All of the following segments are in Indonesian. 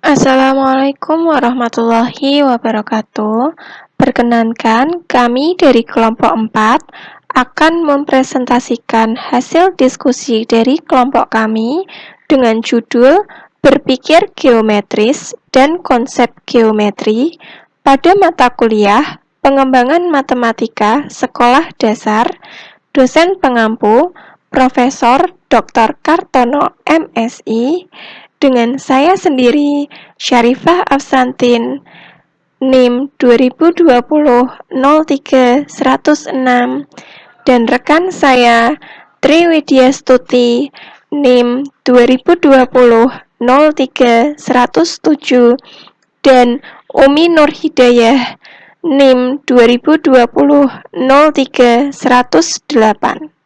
Assalamualaikum warahmatullahi wabarakatuh. Perkenankan, kami dari kelompok 4 akan mempresentasikan hasil diskusi dari kelompok kami dengan judul Berpikir Geometris dan Konsep Geometri pada mata kuliah Pengembangan Matematika Sekolah Dasar, dosen pengampu Profesor Dr. Kartono MSI, dengan saya sendiri, Syarifah Afsantin, NIM 2020-03-106, dan rekan saya, Triwidya Stuti, NIM 2020-03-107, dan Umi Nur Hidayah, NIM 2020-03-108.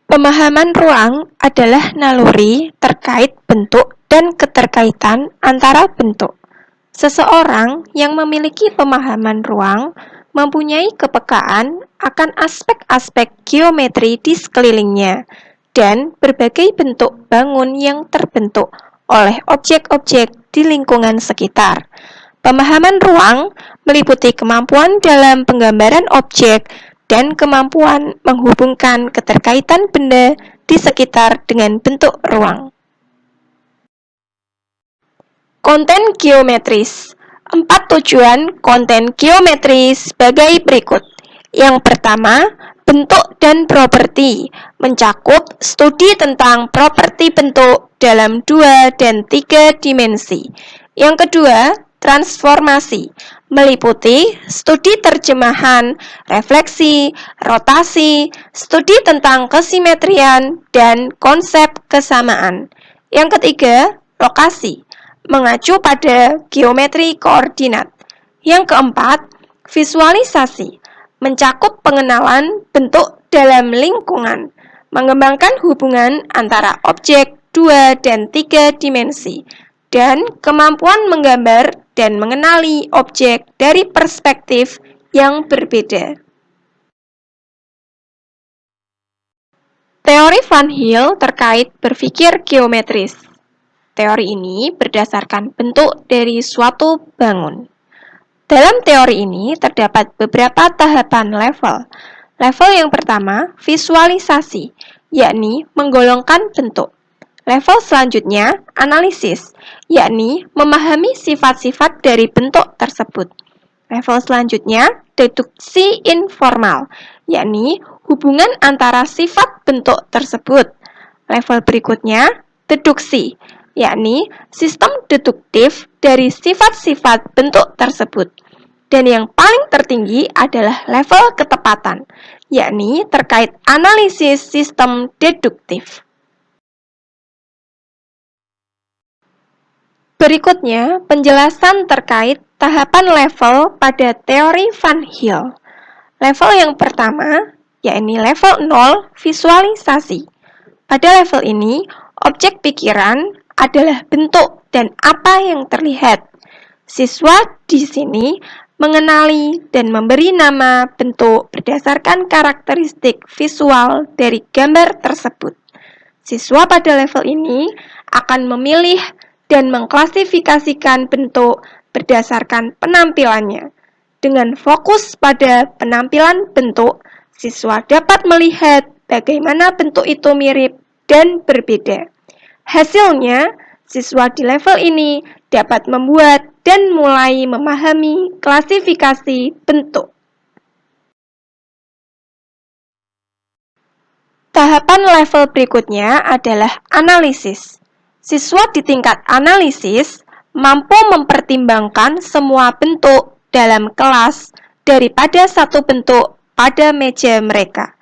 Pemahaman ruang adalah naluri terkait bentuk dan keterkaitan antara bentuk. Seseorang yang memiliki pemahaman ruang mempunyai kepekaan akan aspek-aspek geometri di sekelilingnya dan berbagai bentuk bangun yang terbentuk oleh objek-objek di lingkungan sekitar. Pemahaman ruang meliputi kemampuan dalam penggambaran objek dan kemampuan menghubungkan keterkaitan benda di sekitar dengan bentuk ruang. Konten geometris. 4 tujuan konten geometris sebagai berikut. Yang pertama, bentuk dan properti, mencakup studi tentang properti bentuk dalam 2 dan 3 dimensi. Yang kedua, transformasi, meliputi studi terjemahan, refleksi, rotasi, studi tentang kesimetrian, dan konsep kesamaan. Yang ketiga, lokasi, mengacu pada geometri koordinat. Yang keempat, visualisasi, mencakup pengenalan bentuk dalam lingkungan, mengembangkan hubungan antara objek 2 dan 3 dimensi, dan kemampuan menggambar dan mengenali objek dari perspektif yang berbeda. Teori Van Heel terkait berpikir geometris. Teori ini berdasarkan bentuk dari suatu bangun. Dalam teori ini terdapat beberapa tahapan level. Level yang pertama, visualisasi, yakni menggolongkan bentuk. Level selanjutnya, analisis, yakni memahami sifat-sifat dari bentuk tersebut. Level selanjutnya, deduksi informal, yakni hubungan antara sifat bentuk tersebut. Level berikutnya, deduksi, yakni sistem deduktif dari sifat-sifat bentuk tersebut. Dan yang paling tertinggi adalah level ketepatan, yakni terkait analisis sistem deduktif. Berikutnya, penjelasan terkait tahapan level pada teori Van Heel. Level yang pertama, yakni level 0, visualisasi. Pada level ini, objek pikiran adalah bentuk dan apa yang terlihat. Siswa di sini mengenali dan memberi nama bentuk berdasarkan karakteristik visual dari gambar tersebut. Siswa pada level ini akan memilih dan mengklasifikasikan bentuk berdasarkan penampilannya. Dengan fokus pada penampilan bentuk, siswa dapat melihat bagaimana bentuk itu mirip dan berbeda. Hasilnya, siswa di level ini dapat membuat dan mulai memahami klasifikasi bentuk. Tahapan level berikutnya adalah analisis. Siswa di tingkat analisis mampu mempertimbangkan semua bentuk dalam kelas daripada satu bentuk pada meja mereka.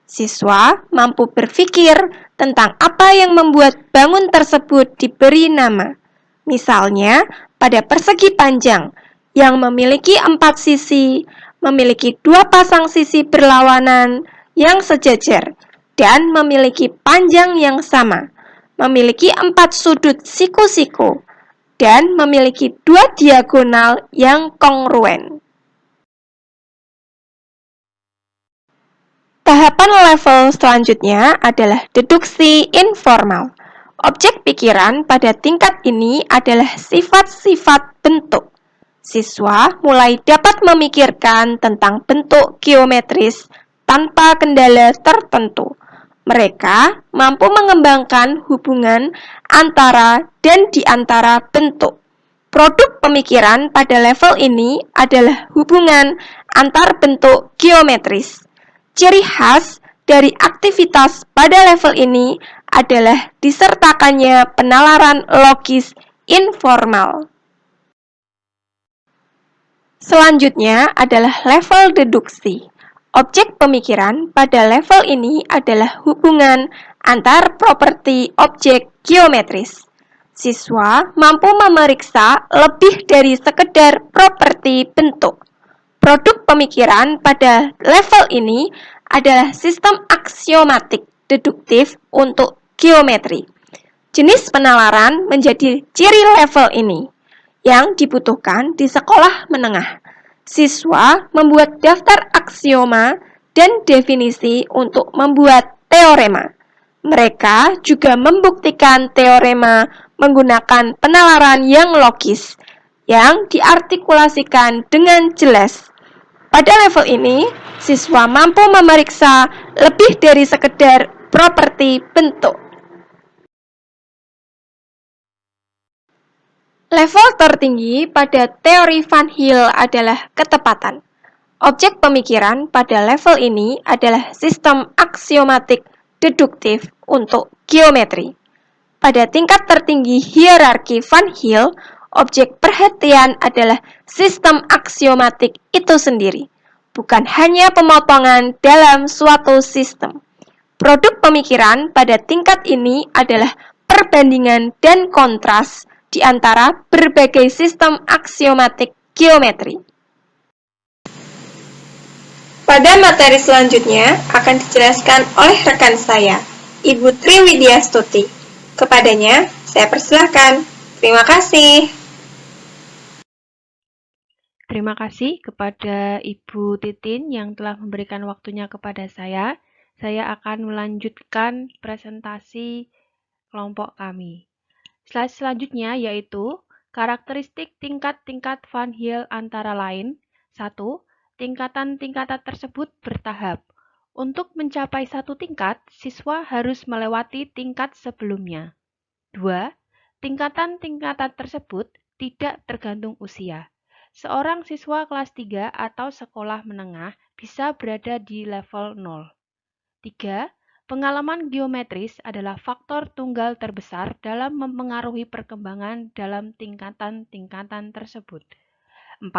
Siswa mampu berpikir tentang apa yang membuat bangun tersebut diberi nama. Misalnya, pada persegi panjang yang memiliki 4 sisi, memiliki 2 pasang sisi berlawanan yang sejajar, dan memiliki panjang yang sama, memiliki 4 sudut siku-siku, dan memiliki 2 diagonal yang kongruen. Tahapan level selanjutnya adalah deduksi informal. Objek pikiran pada tingkat ini adalah sifat-sifat bentuk. Siswa mulai dapat memikirkan tentang bentuk geometris tanpa kendala tertentu. Mereka mampu mengembangkan hubungan antara dan di antara bentuk. Produk pemikiran pada level ini adalah hubungan antar bentuk geometris. Ciri khas dari aktivitas pada level ini adalah disertakannya penalaran logis informal. Selanjutnya adalah level deduksi. Objek pemikiran pada level ini adalah hubungan antar properti objek geometris. Siswa mampu memeriksa lebih dari sekedar properti bentuk. Produk pemikiran pada level ini adalah sistem aksiomatik deduktif untuk geometri. Jenis penalaran menjadi ciri level ini yang dibutuhkan di sekolah menengah. Siswa membuat daftar aksioma dan definisi untuk membuat teorema. Mereka juga membuktikan teorema menggunakan penalaran yang logis, yang diartikulasikan dengan jelas. Pada level ini, siswa mampu memeriksa lebih dari sekedar properti bentuk. Level tertinggi pada teori Van Hill adalah ketepatan. Objek pemikiran pada level ini adalah sistem aksiomatik deduktif untuk geometri. Pada tingkat tertinggi hierarki Van Hill, objek perhatian adalah sistem aksiomatik itu sendiri, bukan hanya pemotongan dalam suatu sistem. Produk pemikiran pada tingkat ini adalah perbandingan dan kontras di antara berbagai sistem aksiomatik geometri. Pada materi selanjutnya akan dijelaskan oleh rekan saya, Ibu Triwidyastuti. Kepadanya, saya persilahkan. Terima kasih. Terima kasih kepada Ibu Titin yang telah memberikan waktunya kepada saya. Saya akan melanjutkan presentasi kelompok kami. Slide selanjutnya yaitu karakteristik tingkat-tingkat Van Hill antara lain. 1. Tingkatan-tingkatan tersebut bertahap. Untuk mencapai satu tingkat, siswa harus melewati tingkat sebelumnya. 2. Tingkatan-tingkatan tersebut tidak tergantung usia. Seorang siswa kelas 3 atau sekolah menengah bisa berada di level 0. 3. Pengalaman geometris adalah faktor tunggal terbesar dalam mempengaruhi perkembangan dalam tingkatan-tingkatan tersebut. 4.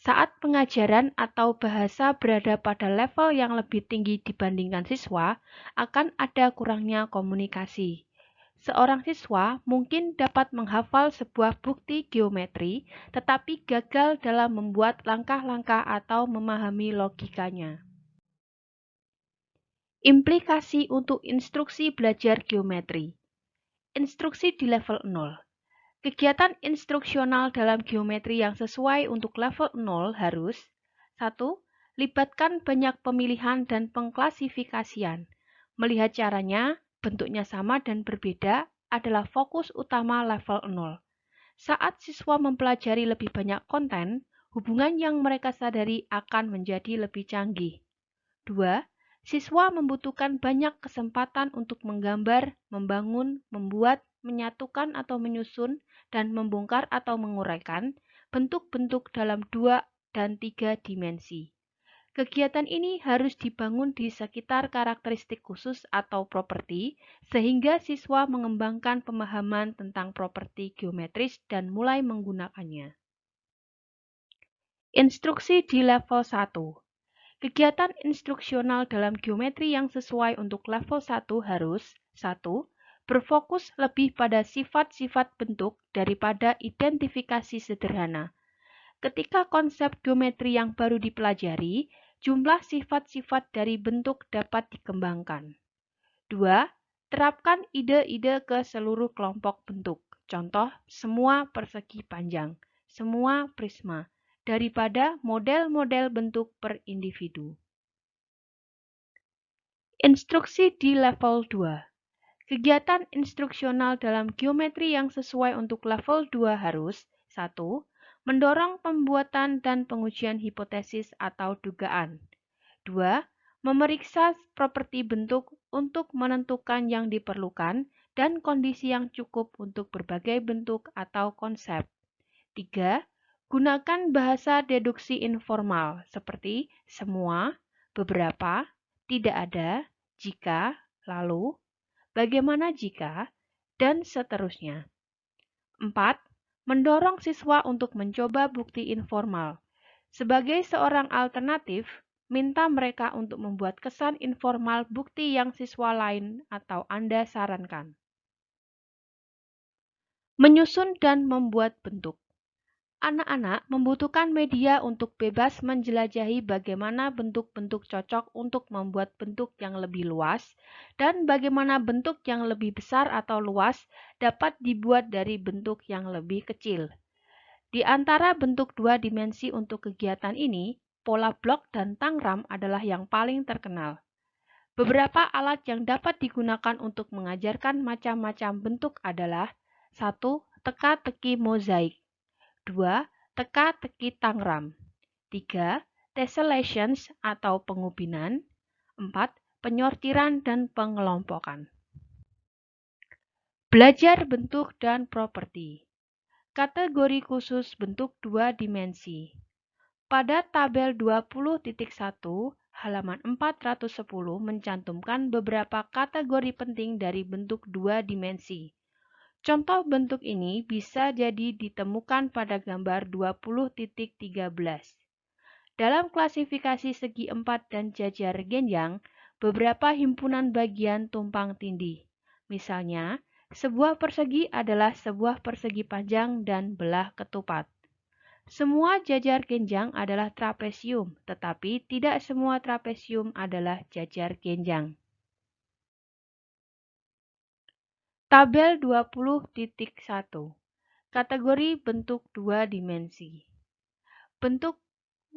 Saat pengajaran atau bahasa berada pada level yang lebih tinggi dibandingkan siswa, akan ada kurangnya komunikasi. Seorang siswa mungkin dapat menghafal sebuah bukti geometri, tetapi gagal dalam membuat langkah-langkah atau memahami logikanya. Implikasi untuk instruksi belajar geometri. Instruksi di level 0. Kegiatan instruksional dalam geometri yang sesuai untuk level 0 harus 1. Libatkan banyak pemilihan dan pengklasifikasian. Melihat caranya, bentuknya sama dan berbeda adalah fokus utama level 0. Saat siswa mempelajari lebih banyak konten, hubungan yang mereka sadari akan menjadi lebih canggih. 2. Siswa membutuhkan banyak kesempatan untuk menggambar, membangun, membuat, menyatukan atau menyusun, dan membongkar atau menguraikan bentuk-bentuk dalam 2 dan 3 dimensi. Kegiatan ini harus dibangun di sekitar karakteristik khusus atau properti, sehingga siswa mengembangkan pemahaman tentang properti geometris dan mulai menggunakannya. Instruksi di level 1. Kegiatan instruksional dalam geometri yang sesuai untuk level 1 harus 1. Berfokus lebih pada sifat-sifat bentuk daripada identifikasi sederhana. Ketika konsep geometri yang baru dipelajari, jumlah sifat-sifat dari bentuk dapat dikembangkan. 2. Terapkan ide-ide ke seluruh kelompok bentuk. Contoh, semua persegi panjang, semua prisma, daripada model-model bentuk per individu. Instruksi di level 2. Kegiatan instruksional dalam geometri yang sesuai untuk level 2 harus 1. Mendorong pembuatan dan pengujian hipotesis atau dugaan. 2. Memeriksa properti bentuk untuk menentukan yang diperlukan dan kondisi yang cukup untuk berbagai bentuk atau konsep. 3. Gunakan bahasa deduksi informal seperti semua, beberapa, tidak ada, jika, lalu, bagaimana jika, dan seterusnya. 4. Mendorong siswa untuk mencoba bukti informal. Sebagai seorang alternatif, minta mereka untuk membuat kesan informal bukti yang siswa lain atau Anda sarankan. Menyusun dan membuat bentuk. Anak-anak membutuhkan media untuk bebas menjelajahi bagaimana bentuk-bentuk cocok untuk membuat bentuk yang lebih luas dan bagaimana bentuk yang lebih besar atau luas dapat dibuat dari bentuk yang lebih kecil. Di antara bentuk dua dimensi untuk kegiatan ini, pola blok dan tangram adalah yang paling terkenal. Beberapa alat yang dapat digunakan untuk mengajarkan macam-macam bentuk adalah 1. Teka-teki mozaik, 2. Teka-teki tangram, 3. Tessellations atau pengubinan, 4. Penyortiran dan pengelompokan. Belajar bentuk dan properti. Kategori khusus bentuk dua dimensi. Pada tabel 20.1 halaman 410 mencantumkan beberapa kategori penting dari bentuk dua dimensi. Contoh bentuk ini bisa jadi ditemukan pada gambar 20.13. Dalam klasifikasi segi empat dan jajar genjang, beberapa himpunan bagian tumpang tindih. Misalnya, sebuah persegi adalah sebuah persegi panjang dan belah ketupat. Semua jajar genjang adalah trapesium, tetapi tidak semua trapesium adalah jajar genjang. Tabel 20.1. Kategori bentuk dua dimensi. Bentuk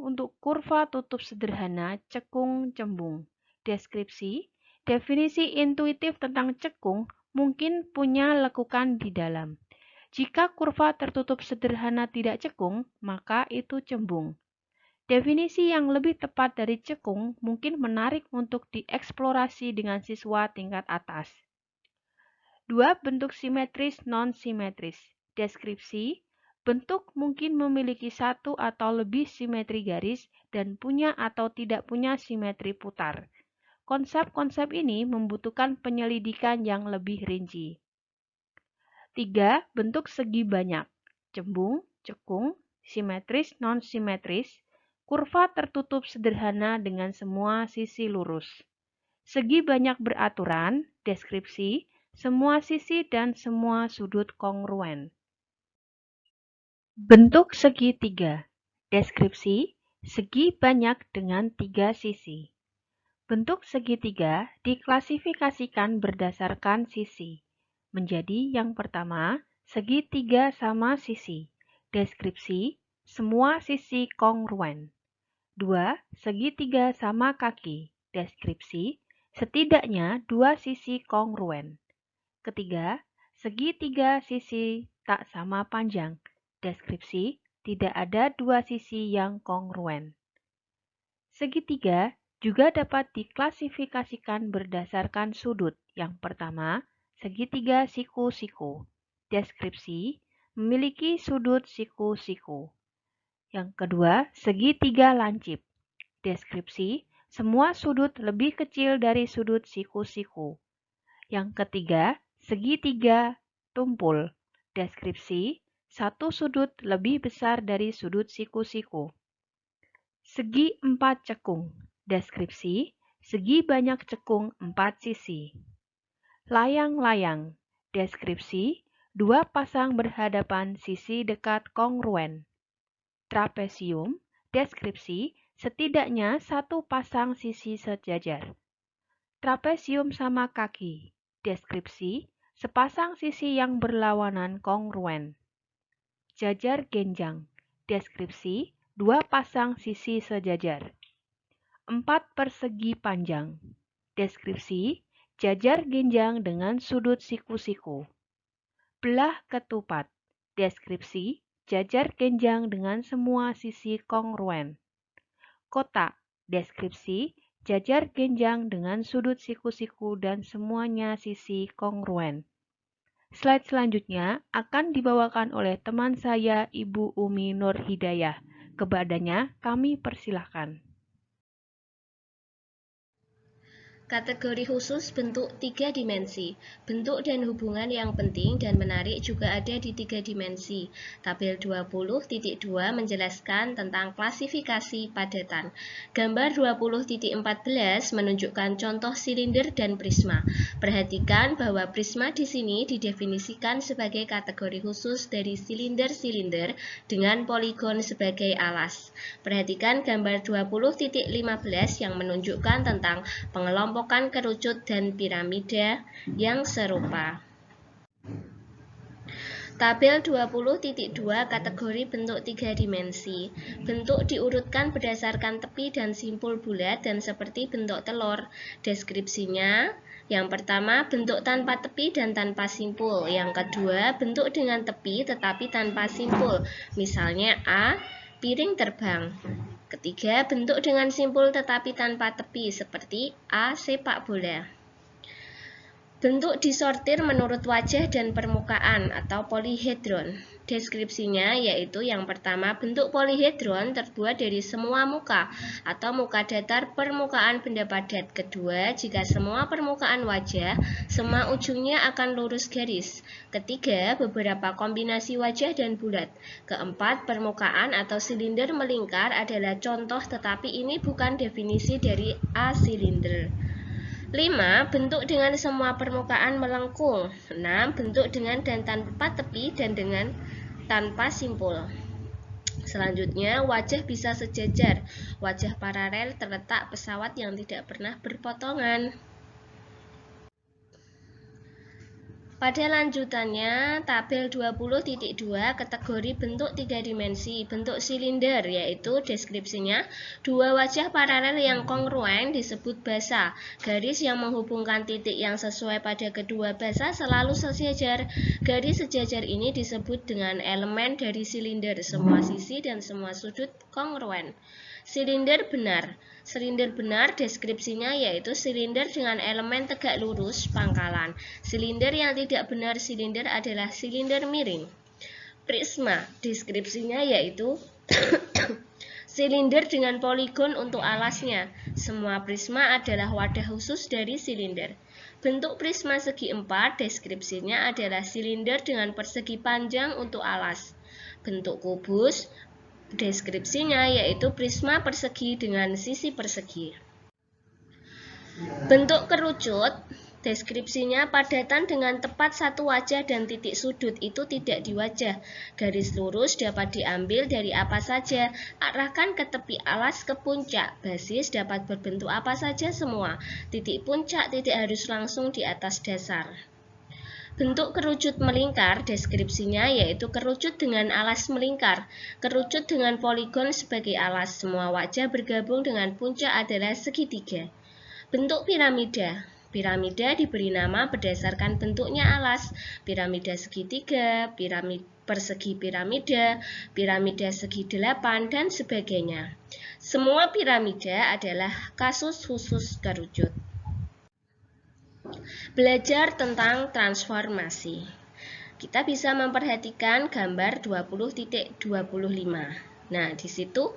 untuk kurva tutup sederhana, cekung, cembung. Deskripsi, definisi intuitif tentang cekung mungkin punya lekukan di dalam. Jika kurva tertutup sederhana tidak cekung, maka itu cembung. Definisi yang lebih tepat dari cekung mungkin menarik untuk dieksplorasi dengan siswa tingkat atas. 2. Bentuk simetris non-simetris. Deskripsi, bentuk mungkin memiliki satu atau lebih simetri garis dan punya atau tidak punya simetri putar. Konsep-konsep ini membutuhkan penyelidikan yang lebih rinci. 3. Bentuk segi banyak. Cembung, cekung, simetris non-simetris, kurva tertutup sederhana dengan semua sisi lurus. Segi banyak beraturan, deskripsi, semua sisi dan semua sudut kongruen. Bentuk segitiga. Deskripsi, segi banyak dengan 3 sisi. Bentuk segitiga diklasifikasikan berdasarkan sisi. Menjadi yang pertama, segitiga sama sisi. Deskripsi, semua sisi kongruen. 2. Segitiga sama kaki. Deskripsi, setidaknya 2 sisi kongruen. Ketiga, segitiga sisi tak sama panjang. Deskripsi, tidak ada 2 sisi yang kongruen. Segitiga juga dapat diklasifikasikan berdasarkan sudut. Yang pertama, segitiga siku-siku. Deskripsi, memiliki sudut siku-siku. Yang kedua, segitiga lancip. Deskripsi, semua sudut lebih kecil dari sudut siku-siku. Yang ketiga, segitiga tumpul. Deskripsi, satu sudut lebih besar dari sudut siku-siku. Segi empat cekung. Deskripsi, segi banyak cekung 4 sisi. Layang-layang. Deskripsi, 2 pasang berhadapan sisi dekat kongruen. Trapesium. Deskripsi, setidaknya 1 pasang sisi sejajar. Trapesium sama kaki. Deskripsi, sepasang sisi yang berlawanan kongruen. Jajar genjang. Deskripsi, 2 pasang sisi sejajar. 4 persegi panjang. Deskripsi, jajar genjang dengan sudut siku-siku. Belah ketupat. Deskripsi, jajar genjang dengan semua sisi kongruen. Kotak. Deskripsi, jajar genjang dengan sudut siku-siku dan semuanya sisi kongruen. Slide selanjutnya akan dibawakan oleh teman saya, Ibu Umi Nur Hidayah. Kepadanya kami persilahkan. Kategori khusus bentuk 3 dimensi. Bentuk dan hubungan yang penting dan menarik juga ada di 3 dimensi. Tabel 20.2 menjelaskan tentang klasifikasi padatan. Gambar 20.14 menunjukkan contoh silinder dan prisma. Perhatikan bahwa prisma di sini didefinisikan sebagai kategori khusus dari silinder-silinder dengan poligon sebagai alas. Perhatikan gambar 20.15 yang menunjukkan tentang pengelompokan kerucut dan piramida yang serupa. Tabel 20.2 kategori bentuk 3 dimensi. Bentuk diurutkan berdasarkan tepi dan simpul bulat dan seperti bentuk telur. Deskripsinya, yang pertama bentuk tanpa tepi dan tanpa simpul. Yang kedua bentuk dengan tepi tetapi tanpa simpul. Misalnya A, piring terbang. Ketiga, bentuk dengan simpul tetapi tanpa tepi seperti A, sepak bola. Bentuk disortir menurut wajah dan permukaan atau polihedron. Deskripsinya yaitu yang pertama, bentuk polihedron terbuat dari semua muka atau muka datar permukaan benda padat. Kedua, jika semua permukaan wajah, semua ujungnya akan lurus garis. Ketiga, beberapa kombinasi wajah dan bulat. Keempat, permukaan atau silinder melingkar adalah contoh tetapi ini bukan definisi dari A silinder. 5. Bentuk dengan semua permukaan melengkung. 6. Bentuk dengan dan tanpa tepi dan dengan tanpa simpul. Selanjutnya, wajah bisa sejajar. Wajah paralel terletak pesawat yang tidak pernah berpotongan. Pada lanjutannya, tabel 20.2 kategori bentuk 3 dimensi, bentuk silinder, yaitu deskripsinya, dua wajah paralel yang kongruen disebut basa. Garis yang menghubungkan titik yang sesuai pada kedua basa selalu sejajar. Garis sejajar ini disebut dengan elemen dari silinder, semua sisi dan semua sudut kongruen. Silinder benar. Silinder benar deskripsinya yaitu silinder dengan elemen tegak lurus pangkalan. Silinder yang tidak benar silinder adalah silinder miring. Prisma deskripsinya yaitu silinder dengan poligon untuk alasnya. Semua prisma adalah wadah khusus dari silinder. Bentuk prisma segi 4 deskripsinya adalah silinder dengan persegi panjang untuk alas. Bentuk kubus deskripsinya yaitu prisma persegi dengan sisi persegi. Bentuk kerucut deskripsinya padatan dengan tepat satu wajah dan titik sudut itu tidak di wajah. Garis lurus dapat diambil dari apa saja. Arahkan ke tepi alas ke puncak. Basis dapat berbentuk apa saja semua. Titik puncak tidak harus langsung di atas dasar. Bentuk kerucut melingkar deskripsinya yaitu kerucut dengan alas melingkar. Kerucut dengan poligon sebagai alas. Semua wajah bergabung dengan puncak adalah segitiga. Bentuk piramida. Piramida diberi nama berdasarkan bentuknya alas. Piramida segitiga, persegi piramida, piramida segi 8, dan sebagainya. Semua piramida adalah kasus khusus kerucut. Belajar tentang transformasi. Kita bisa memperhatikan gambar 20.25. Nah, di situ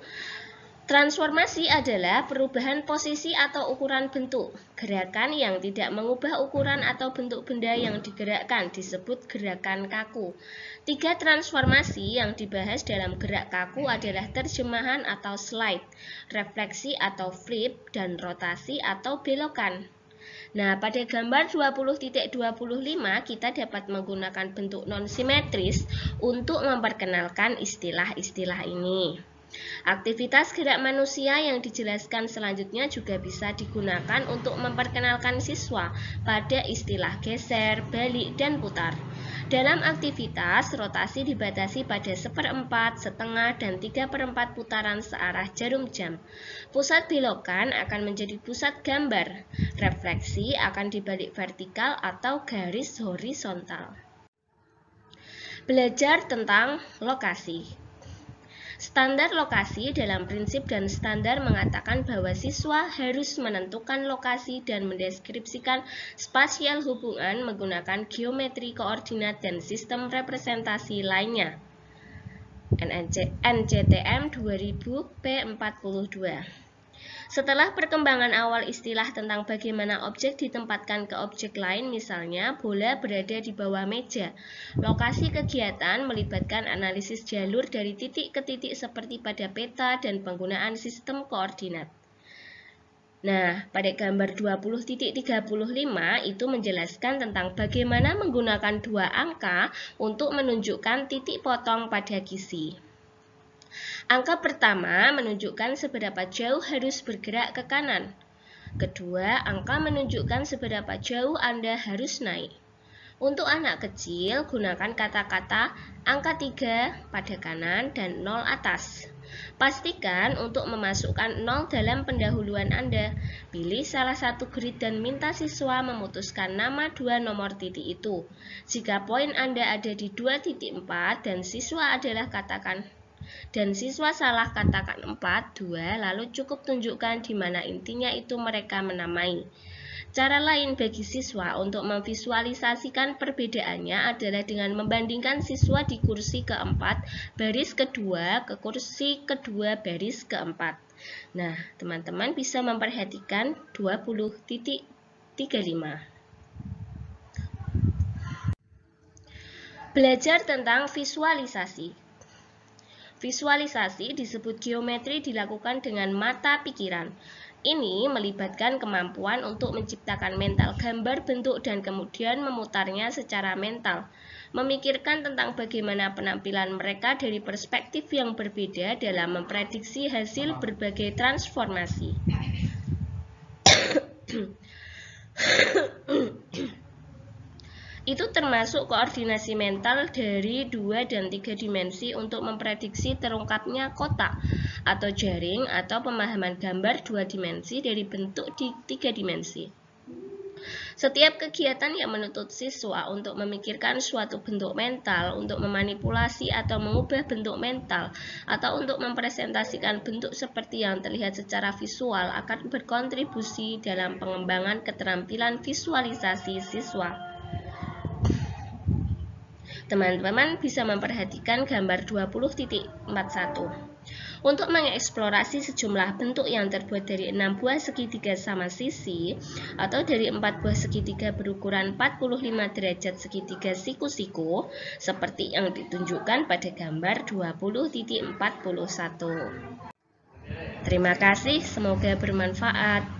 transformasi adalah perubahan posisi atau ukuran bentuk. Gerakan yang tidak mengubah ukuran atau bentuk benda yang digerakkan disebut gerakan kaku. 3 transformasi yang dibahas dalam gerak kaku adalah terjemahan atau slide, refleksi atau flip, dan rotasi atau belokan. Nah, pada gambar 20.25 kita dapat menggunakan bentuk non-simetris untuk memperkenalkan istilah-istilah ini. Aktivitas gerak manusia yang dijelaskan selanjutnya juga bisa digunakan untuk memperkenalkan siswa pada istilah geser, balik, dan putar. Dalam aktivitas, rotasi dibatasi pada 1/4, setengah, dan 3/4 putaran searah jarum jam. Pusat belokan akan menjadi pusat gambar. Refleksi akan dibalik vertikal atau garis horizontal. Belajar tentang lokasi. Standar lokasi dalam prinsip dan standar mengatakan bahwa siswa harus menentukan lokasi dan mendeskripsikan spasial hubungan menggunakan geometri koordinat dan sistem representasi lainnya. NCTM 2000 P42. Setelah perkembangan awal istilah tentang bagaimana objek ditempatkan ke objek lain, misalnya bola berada di bawah meja, lokasi kegiatan melibatkan analisis jalur dari titik ke titik seperti pada peta dan penggunaan sistem koordinat. Nah, pada gambar 20.35 itu menjelaskan tentang bagaimana menggunakan dua angka untuk menunjukkan titik potong pada gizi. Angka pertama menunjukkan seberapa jauh harus bergerak ke kanan. Kedua, angka menunjukkan seberapa jauh Anda harus naik. Untuk anak kecil, gunakan kata-kata angka 3 pada kanan dan 0 atas. Pastikan untuk memasukkan 0 dalam pendahuluan Anda. Pilih salah satu grid dan minta siswa memutuskan nama dua nomor titik itu. Jika poin Anda ada di 2.4 dan siswa salah katakan 4, 2, lalu cukup tunjukkan di mana intinya itu mereka menamai. Cara lain bagi siswa untuk memvisualisasikan perbedaannya adalah dengan membandingkan siswa di kursi keempat baris kedua ke kursi kedua baris keempat. Nah, teman-teman bisa memperhatikan 20.35. Belajar tentang visualisasi. Visualisasi disebut geometri dilakukan dengan mata pikiran. Ini melibatkan kemampuan untuk menciptakan mental gambar bentuk dan kemudian memutarnya secara mental. Memikirkan tentang bagaimana penampilan mereka dari perspektif yang berbeda dalam memprediksi hasil berbagai transformasi. Itu termasuk koordinasi mental dari 2 dan 3 dimensi untuk memprediksi terungkapnya kotak atau jaring atau pemahaman gambar 2 dimensi dari bentuk di 3 dimensi. Setiap kegiatan yang menuntut siswa untuk memikirkan suatu bentuk mental, untuk memanipulasi atau mengubah bentuk mental, atau untuk mempresentasikan bentuk seperti yang terlihat secara visual akan berkontribusi dalam pengembangan keterampilan visualisasi siswa. Teman-teman bisa memperhatikan gambar 20.41. Untuk mengeksplorasi sejumlah bentuk yang terbuat dari 6 buah segitiga sama sisi atau dari 4 buah segitiga berukuran 45 derajat segitiga siku-siku seperti yang ditunjukkan pada gambar 20.41. Terima kasih, semoga bermanfaat.